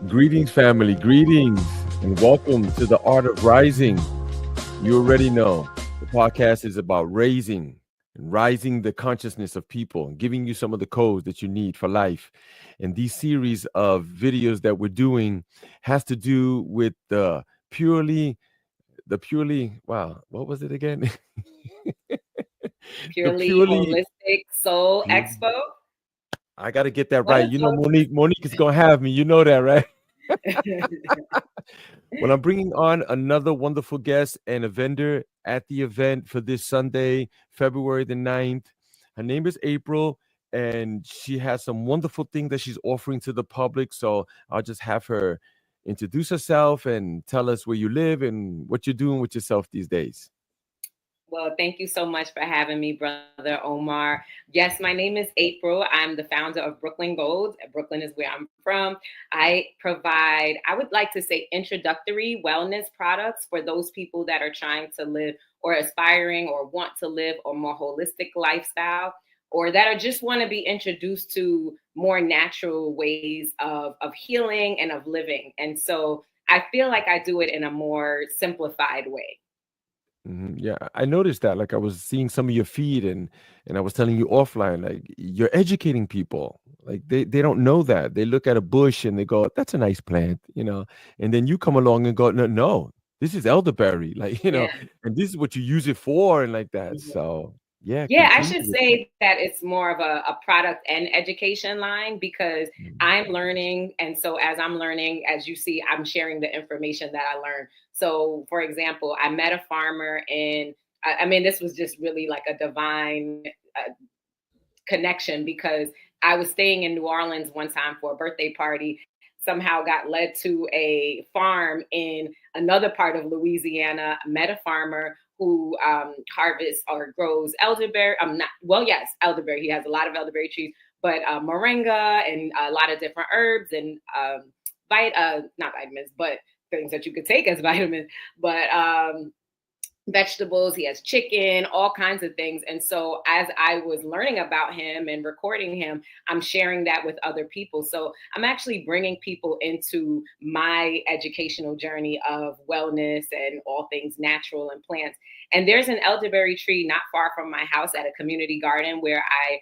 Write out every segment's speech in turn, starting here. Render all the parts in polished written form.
Greetings, family. Greetings, and welcome to the Art of Rising. You already know the podcast is about raising and rising the consciousness of people, and giving you some of the codes that you need for life. And these series of videos that we're doing has to do with wow, what was it again? the Purely purely Holistic Soul Expo. I got to get that What right. a You know, Monique is going to have me. You know that, right? Well, I'm bringing on another wonderful guest and a vendor at the event for this Sunday, February the 9th. Her name is April, and she has some wonderful things that she's offering to the public. So I'll just have her introduce herself and tell us where you live and what you're doing with yourself these days. Well, thank you so much for having me, Brother Omar. Yes, my name is April. I'm the founder of Brooklyn Gold. Brooklyn is where I'm from. I would like to say, introductory wellness products for those people that are trying to live or aspiring or want to live a more holistic lifestyle, or that are just want to be introduced to more natural ways of healing and of living. And so I feel like I do it in a more simplified way. Yeah, I noticed that. Like I was seeing some of your feed, and I was telling you offline, like you're educating people. Like they don't know that. They look at a bush and they go, "That's a nice plant," and then you come along and go, "No, no, this is elderberry," like Yeah. and this is what you use it for, and like that. So yeah, Yeah, I continue should with that. say that it's more of a product and education line because Mhm. I'm learning. And so as I'm learning, as you see, I'm sharing the information that I learned. So, for example, I met a farmer I mean, this was just really like a divine connection because I was staying in New Orleans one time for a birthday party, somehow got led to a farm in another part of Louisiana, met a farmer who harvests or grows elderberry. Not well, yes, elderberry. He has a lot of elderberry trees, but moringa and a lot of different herbs and not vitamins, but things that you could take as vitamins. But vegetables, he has chicken, all kinds of things. And so as I was learning about him and recording him, I'm sharing that with other people. So I'm actually bringing people into my educational journey of wellness and all things natural and plants. And there's an elderberry tree not far from my house at a community garden where I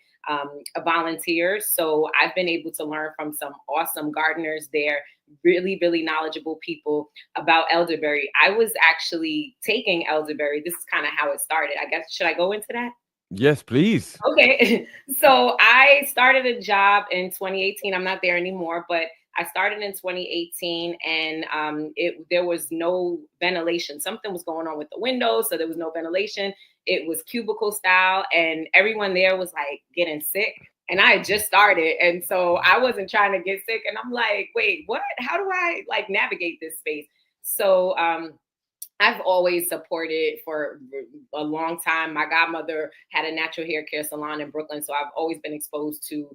volunteer. So I've been able to learn from some awesome gardeners there, really, really knowledgeable people about elderberry. I was actually taking elderberry. This is kind of how it started. I guess, should I go into that? Yes, please. Okay. So I started a job in 2018. I'm not there anymore, but I started in 2018 and there was no ventilation. Something was going on with the windows. So there was no ventilation. It was cubicle style and everyone there was like getting sick. And I had just started. And so I wasn't trying to get sick. And I'm like, wait, what? How do I like navigate this space? So I've always supported for a long time. My godmother had a natural hair care salon in Brooklyn, so I've always been exposed to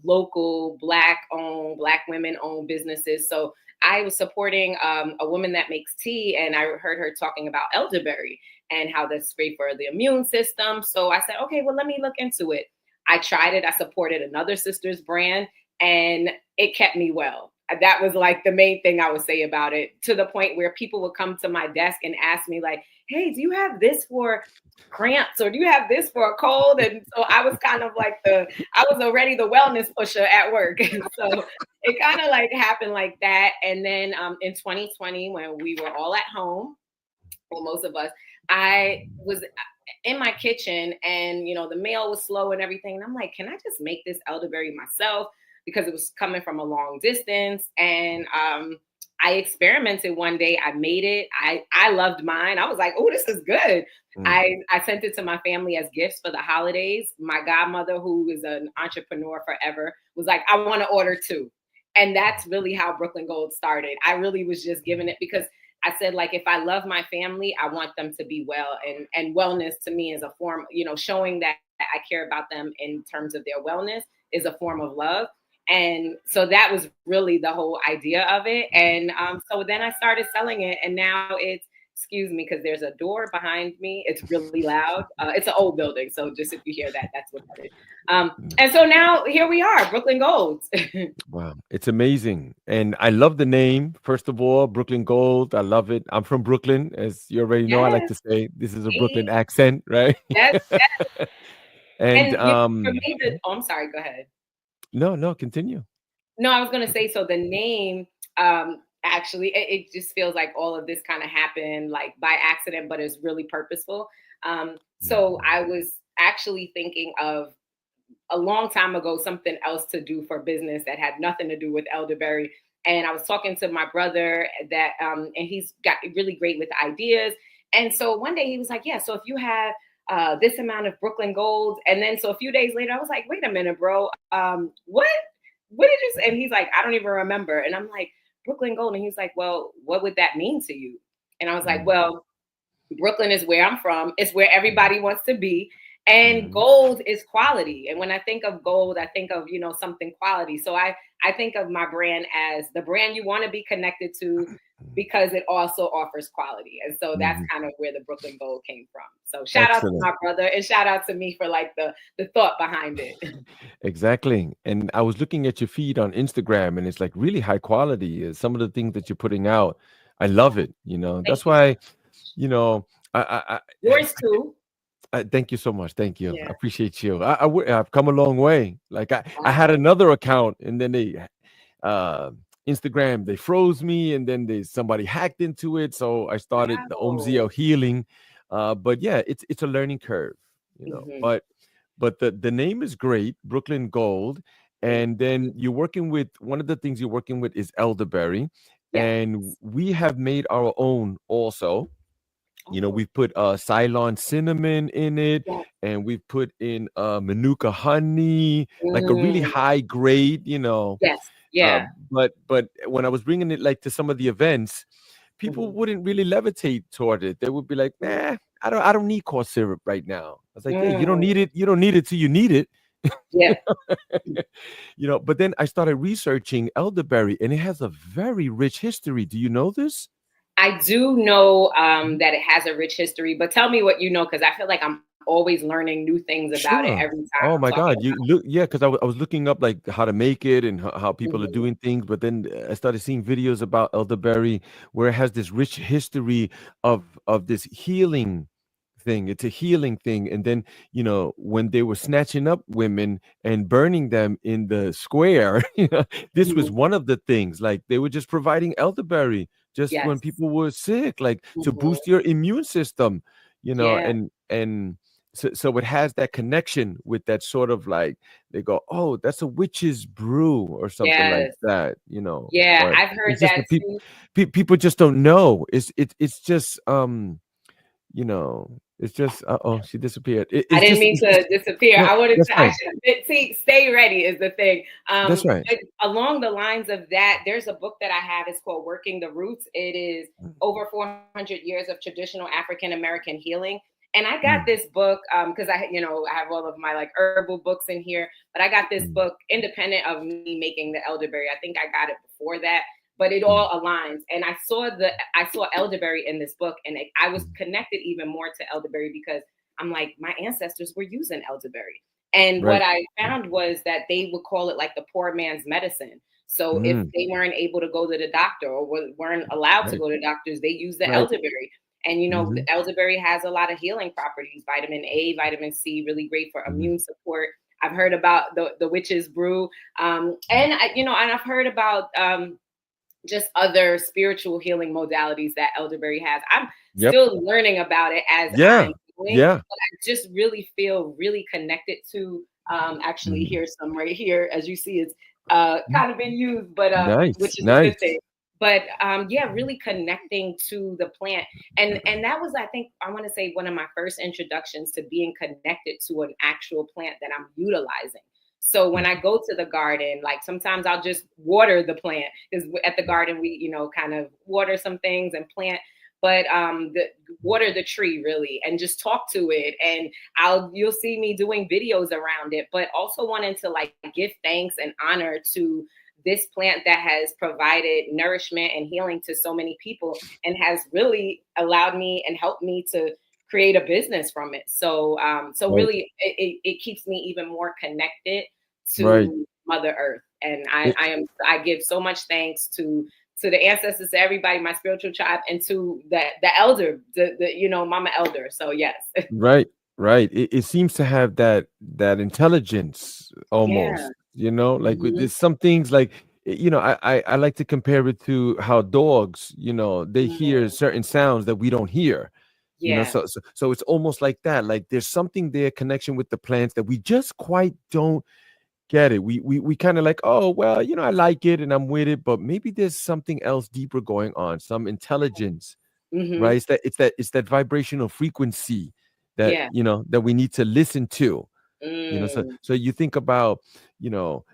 local Black-owned, Black women-owned businesses. So I was supporting a woman that makes tea, and I heard her talking about elderberry and how that's great for the immune system. So I said, okay, well, let me look into it. I tried it. I supported another sister's brand, and it kept me well. That was like the main thing I would say about it, to the point where people would come to my desk and ask me like, hey, do you have this for cramps or do you have this for a cold? And so I was kind of like I was already the wellness pusher at work. And so it kind of like happened like that. And then in 2020, when we were all at home, well, most of us, I was in my kitchen and, the mail was slow and everything. And I'm like, can I just make this elderberry myself? Because it was coming from a long distance. And I experimented one day. I made it. I loved mine. I was like, oh, this is good. Mm. I sent it to my family as gifts for the holidays. My godmother, who is an entrepreneur forever, was like, I want to order two. And that's really how Brooklyn Gold started. I really was just giving it because I said, like, if I love my family, I want them to be well. And wellness to me is a form, showing that I care about them in terms of their wellness is a form of love. And so that was really the whole idea of it. And so then I started selling it, and now excuse me, because there's a door behind me. It's really loud. It's an old building, so just if you hear that, that's what that is. And so now here we are, Brooklyn Golds. Wow, it's amazing. And I love the name, first of all, Brooklyn Gold. I love it. I'm from Brooklyn, as you already know. I like Yes, to say this is a Brooklyn see? accent, right? Yes, yes. And And for me, oh, I'm sorry, go ahead. no, no, continue. No, I was gonna say, so the name, actually, it just feels like all of this kind of happened like by accident, but it's really purposeful. So Mhm. I was actually thinking of a long time ago something else to do for business that had nothing to do with elderberry. And I was talking to my brother that, and he's got really great with ideas. And so one day he was like, "Yeah, so if you have this amount of Brooklyn Gold," and then so a few days later I was like, "Wait a minute, bro, what? What did you say?" And he's like, "I don't even remember." And I'm like, "Brooklyn Gold," and he's like, "Well, what would that mean to you?" And I was like, Mhm. "Well, Brooklyn is where I'm from. It's where everybody wants to be. And Mhm. gold is quality. And when I think of gold, I think of, something quality. So I think of my brand as the brand you want to be connected to because it also offers quality. And so that's Mhm. kind of where the Brooklyn Gold came from. So shout out to Excellent. my brother and shout out to me for like the thought behind it. Exactly. And I was looking at your feed on Instagram, and it's like really high quality. Some of the things that you're putting out, I love Yeah. it. You know, Thank that's you so why, much. you know, I, Yours too. thank you so much. Thank you. Yeah. I appreciate you. I've come a long way. Like I had Wow. another account, and then uh, Instagram, they froze me, and then somebody hacked into it. So I started the Wow. OMZL healing. But yeah, it's a learning curve, Hmm. but the name is great, Brooklyn Gold. Thank And then you. you're working with one of the things you're working with is elderberry, Yes. and we have made our own also. Oh, We've put Ceylon cinnamon in it, yes. and we've put in Manuka honey, like a really Mm, high grade, yes. uh, Yeah. but when I was bringing it like to some of the events, people Mhm. wouldn't really levitate toward it. They would be like, Mm, "Nah, I don't need cough syrup right now." I was like, "Yeah, you don't mm, need it. You don't need it till you need it." yeah, But then I started researching elderberry, and it has a very rich history. Do you know this? I do know that it has a rich history, but tell me what you know because I feel like I'm always learning new things about it Sure. every time Oh I'm my talking God. You about look, yeah, because I was looking up like how to make it and how it. people are Mhm. doing things, but then I started seeing videos about elderberry where it has this rich history of this healing thing. It's a healing thing. And then, when they were snatching up women and burning them in the square, this was Mhm. one of the things. Like they were just providing elderberry just when Yes. people were sick, like to Mhm. boost your immune system, Yeah. and so it has that connection with that sort of like they go, oh, that's a witch's brew or something like Yes. that. Yeah. But I've heard it's just that that people too. people just don't know. It's just it's just oh, she disappeared. I It's didn't just mean it's just to disappear. no, I wanted that's to. I right. should see. Stay ready is the thing. That's right. But along the lines of that, there's a book that I have. It's called "Working the Roots." It is over 400 years of traditional African American healing. And I got Mm, this book because I have all of my like herbal books in here. But I got this mm, book independent of me making the elderberry. I think I got it before that, but it mm, all aligns. And I saw elderberry in this book, and I was mm. connected even more to elderberry because I'm like, my ancestors were using elderberry. And what Right. I found was that they would call it like the poor man's medicine. So if Mm, they weren't able to go to the doctor or weren't allowed to right. go to doctors, they use the Right. elderberry. And Hmm. the elderberry has a lot of healing properties, vitamin A, vitamin C, really great for Hmm. immune support. I've heard about the witch's brew, and I've heard about just other spiritual healing modalities that elderberry has. I'm Yep. still learning about it as Yeah. I'm going, Yeah. but I just really feel really connected to actually Mhm. here's some right here. As you see, it's Mm. kind of been used, but Nice. which is a good Nice. thing. But yeah, really connecting to the plant. And that was, I think, I want to say one of my first introductions to being connected to an actual plant that I'm utilizing. So when I Mhm. go to the garden, like sometimes I'll just water the plant because at the garden we, kind of water some things and plant, but the water the tree really and just talk to it. And you'll see me doing videos around it, but also wanting to like give thanks and honor to this plant that has provided nourishment and healing to so many people and has really allowed me and helped me to create a business from it. So so Right. really it keeps me even more connected Right. to Mother Earth. And It, I give so much thanks to the ancestors, to everybody, my spiritual tribe, and to the elder, the Mama Elder. So yes. right. Right. It seems to have that intelligence Yeah. almost, like with Hmm. there's some things like I like to compare it to how dogs, they hear Mm, certain sounds that we don't hear. yeah. So it's almost like that. Like there's something there, connection with the plants that we just quite don't get it. We kind of like, oh well, I like it and I'm with it, but maybe there's something else deeper going on, some intelligence, Hmm. right? It's that vibrational frequency that Yeah. that we need to listen to. So Mm, so you think about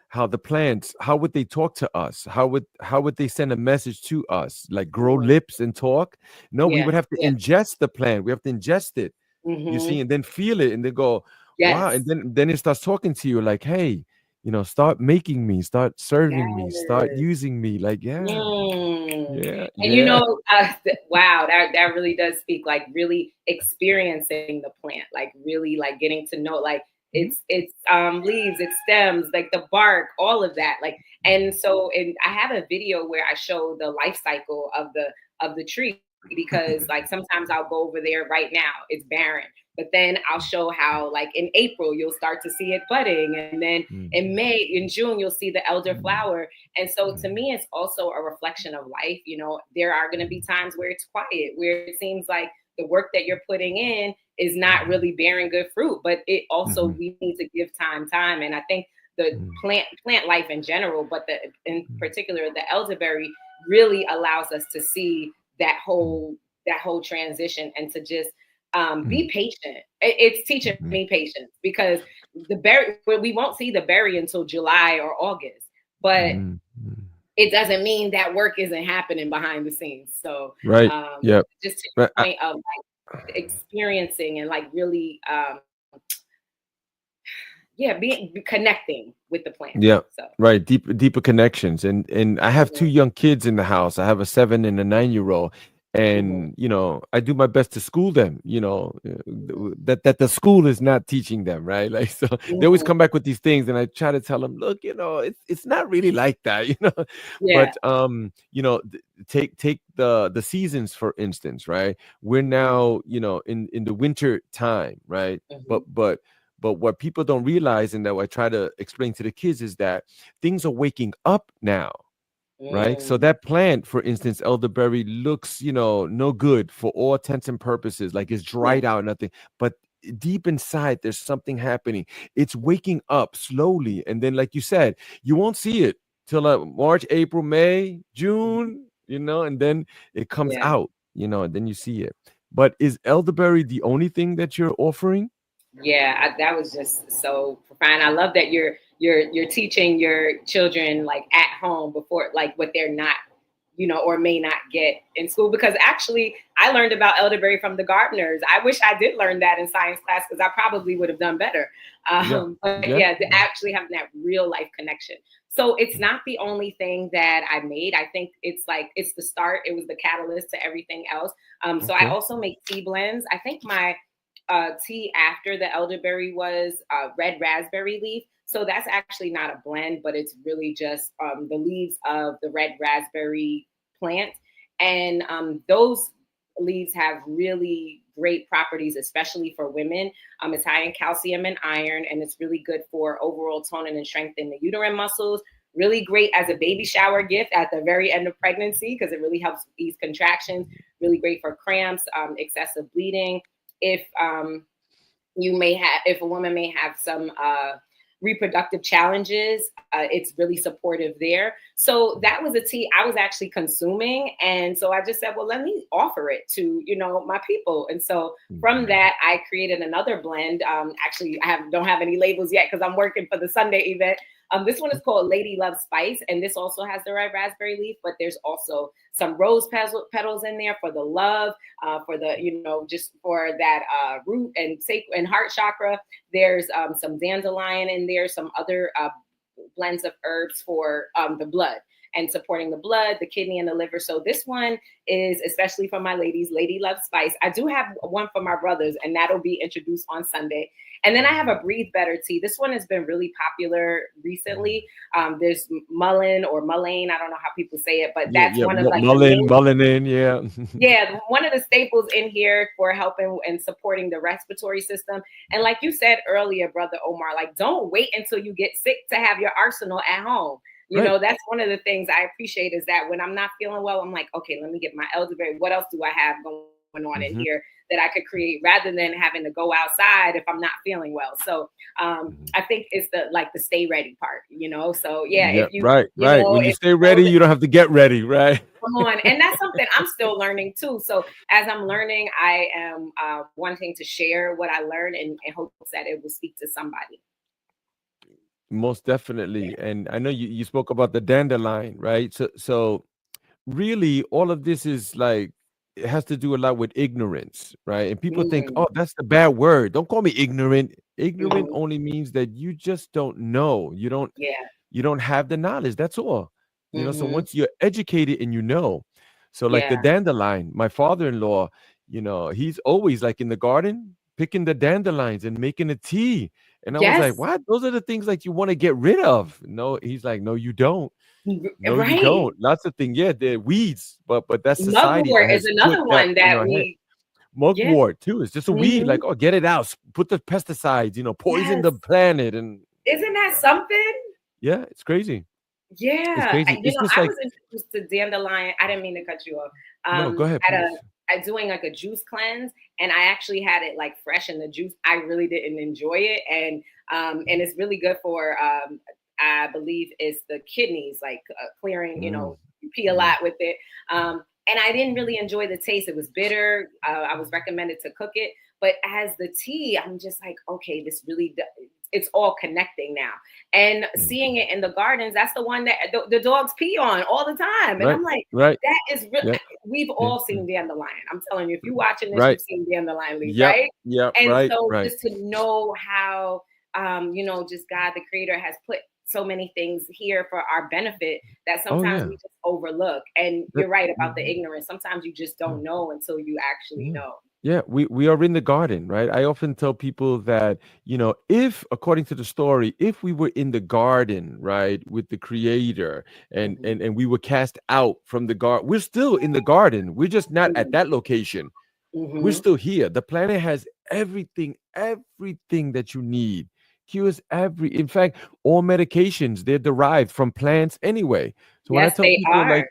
how the plants, how would they talk to us, how would they send a message to us, like grow mhm. lips and talk? No, we Yeah. would have to Yeah. ingest the plant, we have to ingest it, you see, Hmm. and then feel it and then go, wow, and Yes. then it starts talking to you like, hey, start making me, start serving me, start Yes. using me, like, yeah, Mm. yeah, And yeah. wow, that really does speak, like really experiencing the plant, like really like getting to know like Mhm. it's leaves, its stems, like the bark, all of that. Like, and so and I have a video where I show the life cycle of the tree, because like sometimes I'll go over there right now, it's barren. But then I'll show how like in April you'll start to see it budding, and then in Mhm. May, in June, you'll see the elder Mhm. flower. And so to Mhm. me, it's also a reflection of life. There are going to be times where it's quiet, where it seems like the work that you're putting in is not Mhm. really bearing good fruit, but it also, Mhm. we need to give time. And I think the Mhm. plant life in general, but in Mhm. particular, the elderberry really allows us to see Mhm. that whole transition, and to just be Mhm. patient. It's teaching Mhm. me patience, because the berry, well, we won't see the berry until July or August, but Mhm. Mhm. it doesn't mean that work isn't happening behind the scenes. So Right. um, Yeah. just to Right. your point of like experiencing and like really, yeah, being connecting with the plant. Yeah. So Right. Deeper connections. And I have two mhm, young kids in the house. I have a 7 and a 9-year-old. mhm, And I do my best to school them, that the school is not teaching them, right? Like, so they always mhm, come back with these things, and I try to tell them, look, it's not really like that, yeah, but take the seasons, for instance, right? We're mhm, now, in the winter time, right? but mhm, but but what people don't realize, and that I try to explain to the kids, is that things are waking up now, right? So mm, that plant, for instance, elderberry, looks, no good for all intents and purposes, like it's yeah, dried out, nothing. But deep inside, there's something happening. It's waking up slowly, and then, like you said, you won't see it till March, April, May, mhm, June, and then it comes yeah. out, and then you see it. But is elderberry the only thing that you're offering? Yeah, that was just so profound. I love that you're teaching your children like at home before, like what they're not, or may not get in school. Because actually, I learned about elderberry from the gardeners. I wish I did learn that in science class, because I probably would have done better. Yeah, But yeah, yeah, actually having that real life connection. So it's not the only thing that I made. I think it's like it's the start. It was the catalyst to everything else. So I okay. also make tea blends. I think my tea after the elderberry was red raspberry leaf. So that's actually not a blend, but it's really just the leaves of the red raspberry plant. And those leaves have really great properties, especially for women. It's high in calcium and iron, and it's really good for overall toning and strengthening the uterine muscles. Really great as a baby shower gift at the very end of pregnancy, because it really helps ease contractions. Really great for cramps, excessive bleeding. If if a woman may have some reproductive challenges, it's really supportive there. So that was a tea I was actually consuming, and so I just said, well, let me offer it to my people. And so from Mhm. that, I created another blend. Actually, don't have any labels yet, because I'm working for the Sunday event. This one is called Lady Love Spice, and this also has the red raspberry leaf, but there's also some rose petals in there for the love, for the just for that root and sacral and heart chakra. There's some dandelion in there, some other blends of herbs for the blood and supporting the blood, the kidney, and the liver. So this one is especially for my ladies. Lady Love Spice. I do have one for my brothers, and that'll be introduced on Sunday. And then I have a Breathe Better tea. This one has been really popular recently. There's Mullein or Mullein. I don't know how people say it, but that's one of like the main, Mullein, yeah. yeah, one of the staples in here for helping and supporting the respiratory system. And like you said earlier, Brother Omar, like don't wait until you get sick to have your arsenal at home. You know, that's one of the things I appreciate is that when I'm not feeling well, I'm like, okay, let me get my elderberry. What else do I have going on in here that I could create rather than having to go outside if I'm not feeling well? So I think it's the stay ready part, you know? So yeah, if you, right. know, When you stay ready, you don't have to get ready, right? Come on. And that's something I'm still learning too. So as I'm learning, I am wanting to share what I learned and hope that it will speak to somebody. Most definitely. And I know you spoke about the dandelion, right? So really all of this is like it has to do a lot with ignorance, right? And people think, oh, that's the bad word. Don't call me ignorant. Ignorant only means that you just don't know. You don't have the knowledge. That's all. You know, so once you're educated and you know, so like the dandelion, my father-in-law, you know, he's always like in the garden picking the dandelions and making a tea. And I was like, what? Those are the things like you want to get rid of. No, he's like, no, you don't. No, you don't. Lots of things. Yeah, they're weeds, but that's society that Mugwort is has put another that one in that our head. we Mugwort too. It's just a weed. Like, oh, get it out. Put the pesticides. You know, poison the planet. And isn't that something? yeah, it's crazy. It's Yeah, crazy. you It's know, just I like was introduced to dandelion. I didn't mean to cut you off. no. Go ahead, At please. doing like a juice cleanse, and I actually had it like fresh in the juice. I really didn't enjoy it, and it's really good for I believe it's the kidneys, like clearing. You know, you pee a lot with it. And I didn't really enjoy the taste. It was bitter. I was recommended to cook it, but as the tea, I'm just like, okay, this really it's all connecting now. And seeing it in the gardens, that's the one that the dogs pee on all the time. And I'm like, that is really, we've all seen dandelion. I'm telling you, if you're watching this, you've seen dandelion leaf, right? And so just to know how, you know, just God, the creator, has put so many things here for our benefit that sometimes we just overlook. And you're right about the ignorance. Sometimes you just don't know until you actually know. Yeah, we are in the garden, right? I often tell people that, you know, if according to the story, if we were in the garden, right, with the creator and we were cast out from the garden, we're still in the garden. We're just not at that location. We're still here. The planet has everything that you need. Cures in fact, all medications, they're derived from plants anyway. So when I tell people like,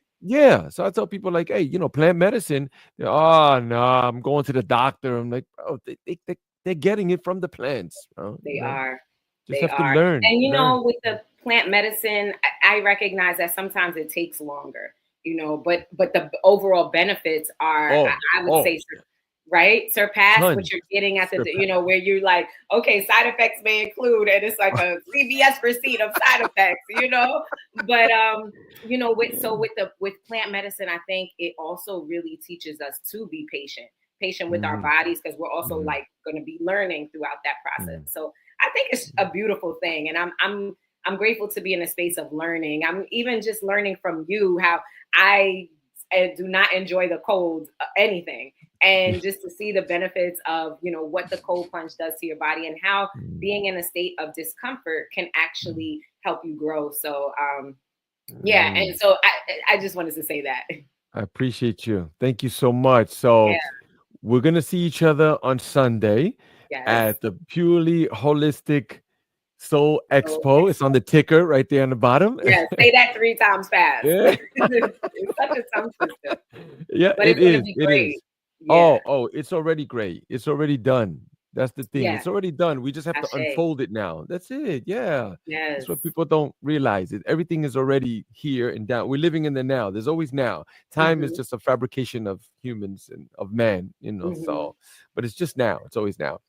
so I tell people like, hey, you know, plant medicine. Oh no, I'm going to the doctor. I'm like, oh, they're getting it from the plants. Bro. They are. Just have to learn. And you know, with the plant medicine, I recognize that sometimes it takes longer. You know, but the overall benefits are, I would say, right, surpass what you're getting at the, you know, where you're like, okay, side effects may include, and it's like a CVS receipt of side effects, you know. But you know, with plant medicine, I think it also really teaches us to be patient with our bodies, because we're also like going to be learning throughout that process. So I think it's a beautiful thing, and I'm grateful to be in a space of learning. I'm even just learning from you how I do not enjoy the cold anything, and just to see the benefits of, you know, what the cold plunge does to your body and how being in a state of discomfort can actually help you grow. So yeah, and so I just wanted to say that. I appreciate you. Thank you so much. So we're gonna see each other on Sunday at the Purely Holistic Soul Expo. It's on the ticker right there on the bottom. Yeah, say that 3 times fast. It's such a tongue twister. Yeah, but it is. It is. Yeah. Oh, it's already great. It's already done. That's the thing. Yeah. It's already done. We just have to unfold it now. That's it. Yeah. That's what people don't realize. Everything is already here and down. We're living in the now. There's always now. Time is just a fabrication of humans and of man, you know. So, but it's just now. It's always now.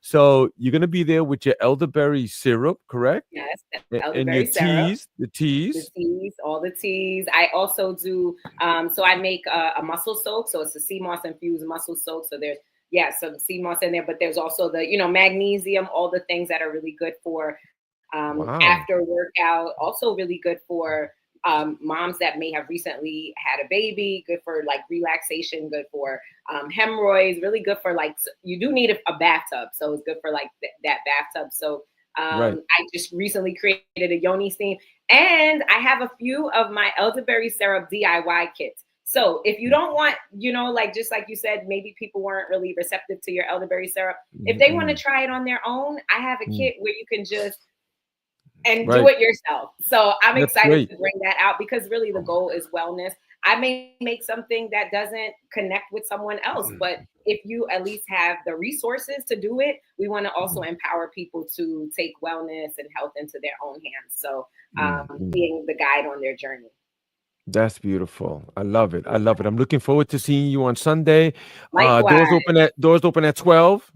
So you're gonna be there with your elderberry syrup, correct? Yes, elderberry and your syrup. The teas, all the teas. I also do. So I make a mussel soak. So it's a sea moss infused mussel soak. So there's some sea moss in there, but there's also the, you know, magnesium, all the things that are really good for Wow. After workout. Also really good for moms that may have recently had a baby. Good for like relaxation. Good for hemorrhoids. Really good for like you do need a bathtub, so it's good for like that bathtub. So Right. I just recently created a yoni steam, and I have a few of my elderberry syrup DIY kits. So if you don't want, like just like you said, maybe people weren't really receptive to your elderberry syrup. If they want to Mm-mm. try it on their own, I have a Mm. kit where you can just and do Right. it yourself. So I'm That's excited great. to bring that out because really the Oh, goal is wellness. I may make something that doesn't connect with someone else, but if you at least have the resources to do it, we want to also empower people to take wellness and health into their own hands. So mm. being the guide on their journey. That's beautiful. I love it. I love it. I'm looking forward to seeing you on Sunday. Doors Likewise, open at 12, doors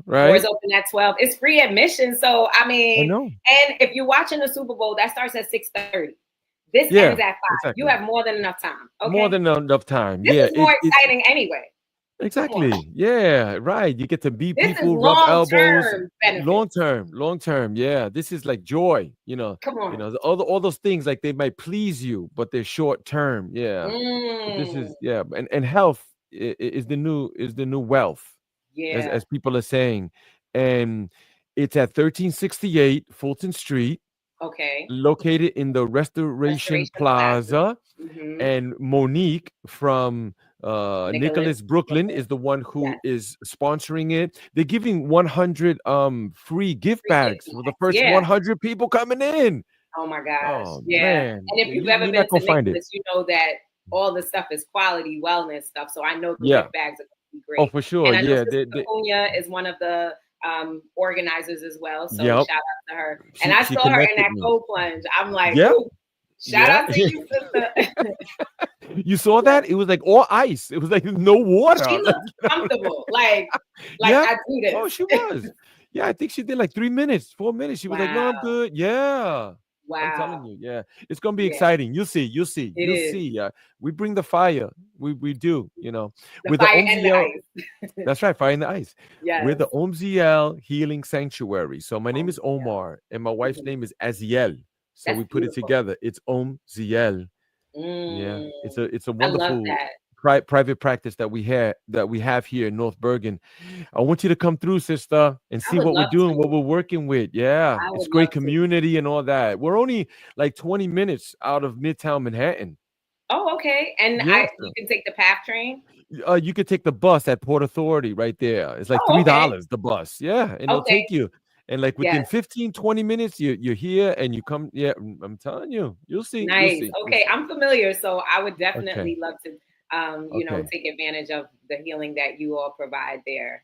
right? open at 12. It's free admission. So I I mean, know. and if you're watching the Super Bowl, that starts at 6:30. This Yeah, ends at 5. You exactly. have more than enough time. More Okay. than enough time. This Yeah, is more it's exciting anyway. Come on. exactly. Yeah, right. You get to meet This is people, rub elbows, long-term benefit. long term. Yeah, this is like joy. Come on. All those things like they might please you, but they're short term. Yeah, but this Mm, is and health is the new wealth, yeah. as people are saying, and it's at 1368 Fulton Street, Okay. located in the Restoration Restoration Plaza. Plaza. Mm-hmm. And Monique from Nicholas Nicholas Brooklyn Brooklyn. is the one who Yes. is sponsoring it. They're giving 100 free gift Free gift bags for the bags. first Yeah. 100 people coming in. Oh my gosh. Oh Yeah. man, And if yeah, you've ever you're been not to gonna find it. Nicholas, you know that all the stuff is quality wellness stuff. So I know the Yeah. gift bags are going to be Oh, great. for sure. And I know Yeah. Sister Cunha is one of the organizers as well. So Yep. shout out to her. And I She saw her in connected that me. cold plunge. I'm like, Yep. ooh, shout Yeah. out to you, sister. You saw Yeah. that? It was like all ice. It was like no She water. Like, looked comfortable. Like yep. I do Oh, this. she was. Yeah, I think she did like 3 minutes, 4 minutes. She was like, "No, I'm Wow. good." Yeah, I'm telling Wow. you. Yeah, it's gonna be Yeah, exciting. You'll see. You'll see. it You'll is. see. Yeah, we bring the fire. We do. The With the fire and the OMZL. ice. That's right, fire in the ice. We're Yes. the OMZL Healing Sanctuary. So my name is Yeah. Omar, and my wife's Mhm. name is Aziel. So That's we put it beautiful. together. It's OMZL. Yeah, Mm, it's a I love wonderful that. private practice that we have here in North Bergen. I want you to come through, sister, and I see would what we're love doing, what to. we're working with. Yeah, I it's would great love to. community and all that. We're only like 20 minutes out of Midtown Manhattan. Oh, okay. And Yeah, you can take the PATH train. you could take the bus at Port Authority right there. It's like Oh, okay. $3 the bus. Yeah, and it'll Okay. take you. And like within Yes. 15-20 minutes, you're here and you come. Yeah, I'm telling you, you'll see, you'll Nice. see, you'll Okay. see. I'm familiar, so I would Okay, definitely love to okay. take advantage of the healing that you all provide there.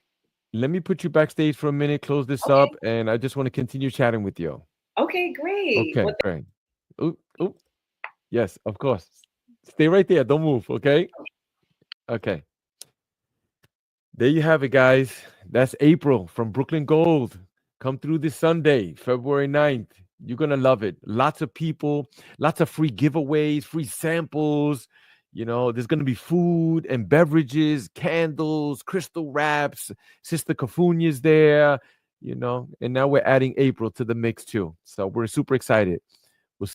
Let me put you backstage for a minute, close this Okay. up, and I just want to continue chatting with you. Okay, great. Okay, Well, great. Oop, oop. Yes, of course. Stay right there. Don't move. Okay. Okay. There you have it, guys. That's April from Brooklyn Gold. Come through this Sunday, February 9th. You're going to love it. Lots of people, lots of free giveaways, free samples. There's going to be food and beverages, candles, crystal wraps. Sister Kafunya's there, and now we're adding April to the mix too. So we're super excited.